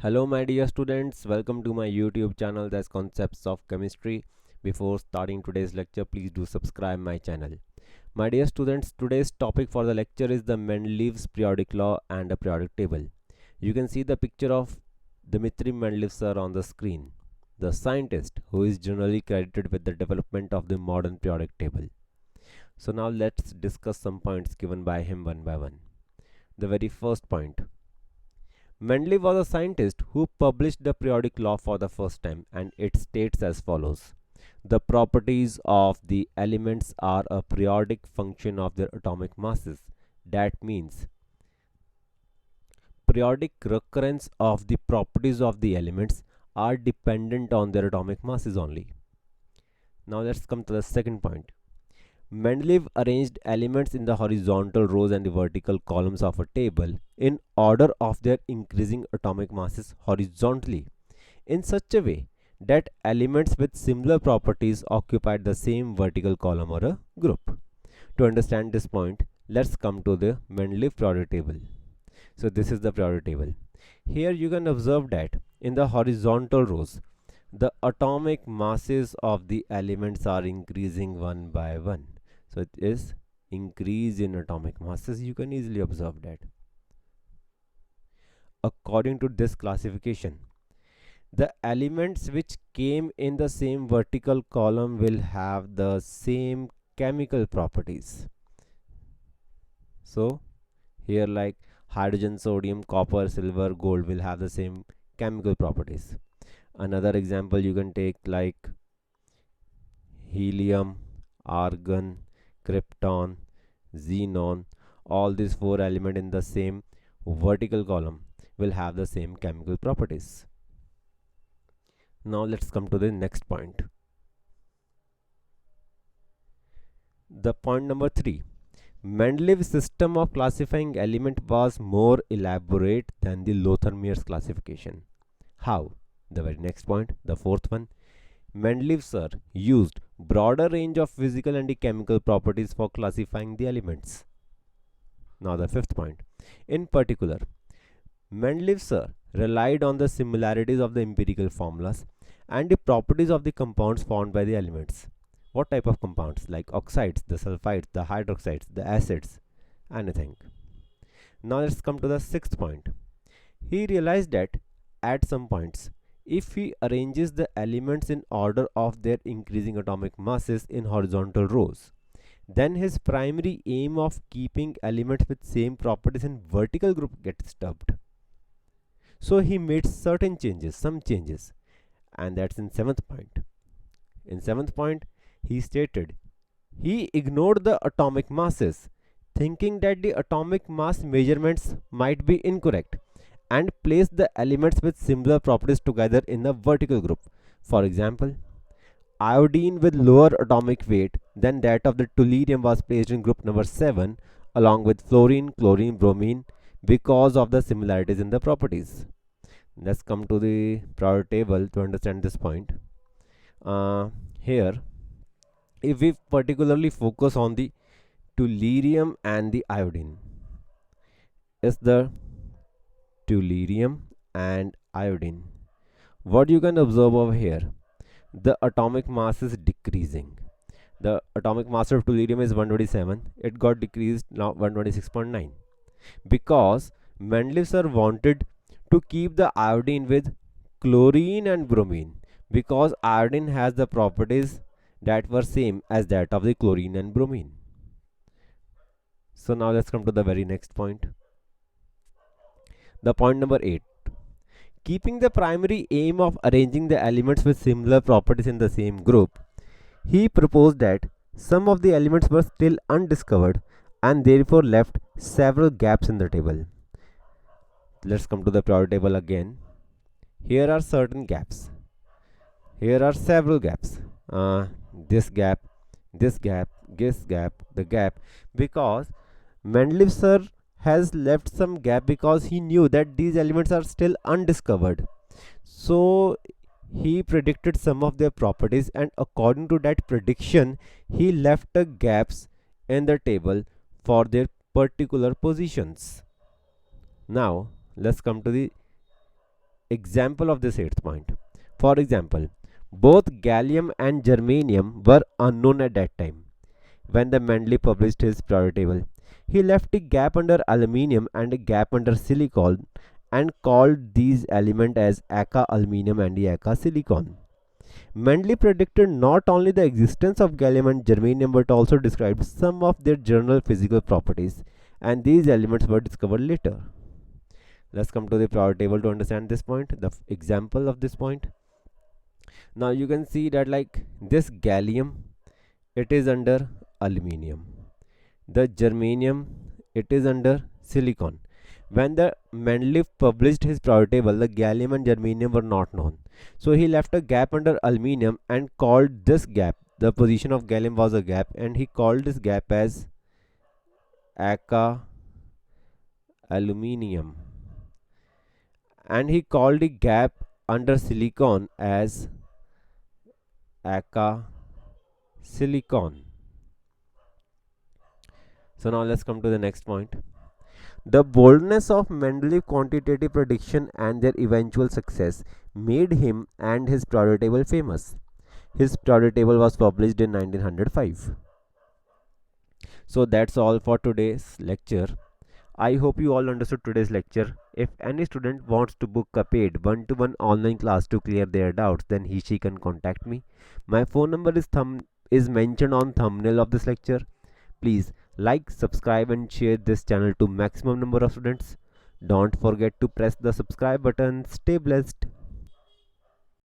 Hello, my dear students. Welcome to my YouTube channel that's Concepts of Chemistry. Before starting today's lecture, please do subscribe my channel. My dear students, today's topic for the lecture is the Mendeleev's periodic law and a periodic table. You can see the picture of Dmitry Mendeleev sir on the screen, the scientist who is generally credited with the development of the modern periodic table. So now let's discuss some points given by him one by one. The very first point: Mendeleev was a scientist who published the periodic law for the first time, and it states as follows: the properties of the elements are a periodic function of their atomic masses. That means periodic recurrence of the properties of the elements are dependent on their atomic masses only. Now let's come to the second point. Mendeleev arranged elements in the horizontal rows and the vertical columns of a table in order of their increasing atomic masses horizontally in such a way that elements with similar properties occupied the same vertical column or a group. To understand this point, let's come to the Mendeleev periodic table. So this is the periodic table. Here you can observe that in the horizontal rows, the atomic masses of the elements are increasing one by one. So it is increase in atomic masses. You can easily observe that. According to this classification, the elements which came in the same vertical column will have the same chemical properties. So here, like hydrogen, sodium, copper, silver, gold will have the same chemical properties. Another example you can take, like helium, argon, krypton, xenon. All these four elements in the same vertical column will have the same chemical properties. Now let's come to the next point. The point number 3. Mendeleev's system of classifying element was more elaborate than the Lothermier's classification. How? The very next point, the fourth one. Mendeleev sir used broader range of physical and chemical properties for classifying the elements. Now the fifth point. In particular, Mendeleev sir relied on the similarities of the empirical formulas and the properties of the compounds formed by the elements. What type of compounds? Like oxides, the sulfides, the hydroxides, the acids, anything. Now let's come to the sixth point. He realized that at some points, if he arranges the elements in order of their increasing atomic masses in horizontal rows, then his primary aim of keeping elements with same properties in vertical group gets disturbed. So he made certain changes, some changes, and that's in seventh point. In seventh point, he stated he ignored the atomic masses, thinking that the atomic mass measurements might be incorrect, and placed the elements with similar properties together in a vertical group. For example, iodine with lower atomic weight than that of the tellurium was placed in group number 7 along with fluorine, chlorine, bromine because of the similarities in the properties. Let's come to the periodic table to understand this point. Here, if we particularly focus on the tellurium and the iodine, is the tellurium and iodine. What you can observe over here, the atomic mass is decreasing. The atomic mass of tellurium is 127. It got decreased now 126.9 because Mendeleev sir wanted to keep the iodine with chlorine and bromine because iodine has the properties that were same as that of the chlorine and bromine. So now let's come to the very next point. The point number 8. Keeping the primary aim of arranging the elements with similar properties in the same group, he proposed that some of the elements were still undiscovered and therefore left several gaps in the table. Let's come to the periodic table again. Here are certain gaps. Here are several gaps. This gap, this gap, this gap, the gap, because Mendeleev sir has left some gap because he knew that these elements are still undiscovered. So he predicted some of their properties, and according to that prediction, he left the gaps in the table for their particular positions. Now let's come to the example of this eighth point. For example, both gallium and germanium were unknown at that time when the Mendeleev published his periodic table. He left a gap under aluminium and a gap under silicon and called these elements as Aka aluminum and Aka silicon. Mendeleev predicted not only the existence of gallium and germanium but also described some of their general physical properties, and these elements were discovered later. Let's come to the periodic table to understand this point, the example of this point. Now you can see that like this gallium, it is under aluminium. The germanium, it is under silicon. When the Mendeleev published his periodic table, the gallium and germanium were not known. So he left a gap under aluminium and called this gap, the position of gallium was a gap, and he called this gap as Aka aluminium. And he called the gap under silicon as Aka silicon. So now let's come to the next point. The boldness of Mendeleev quantitative prediction and their eventual success made him and his periodic table famous. His periodic table was published in 1905. So that's all for today's lecture. I hope you all understood today's lecture. If any student wants to book a paid one-to-one online class to clear their doubts, then she can contact me. My phone number is mentioned on thumbnail of this lecture. Please like, subscribe and share this channel to maximum number of students. Don't forget to press the subscribe button. Stay blessed.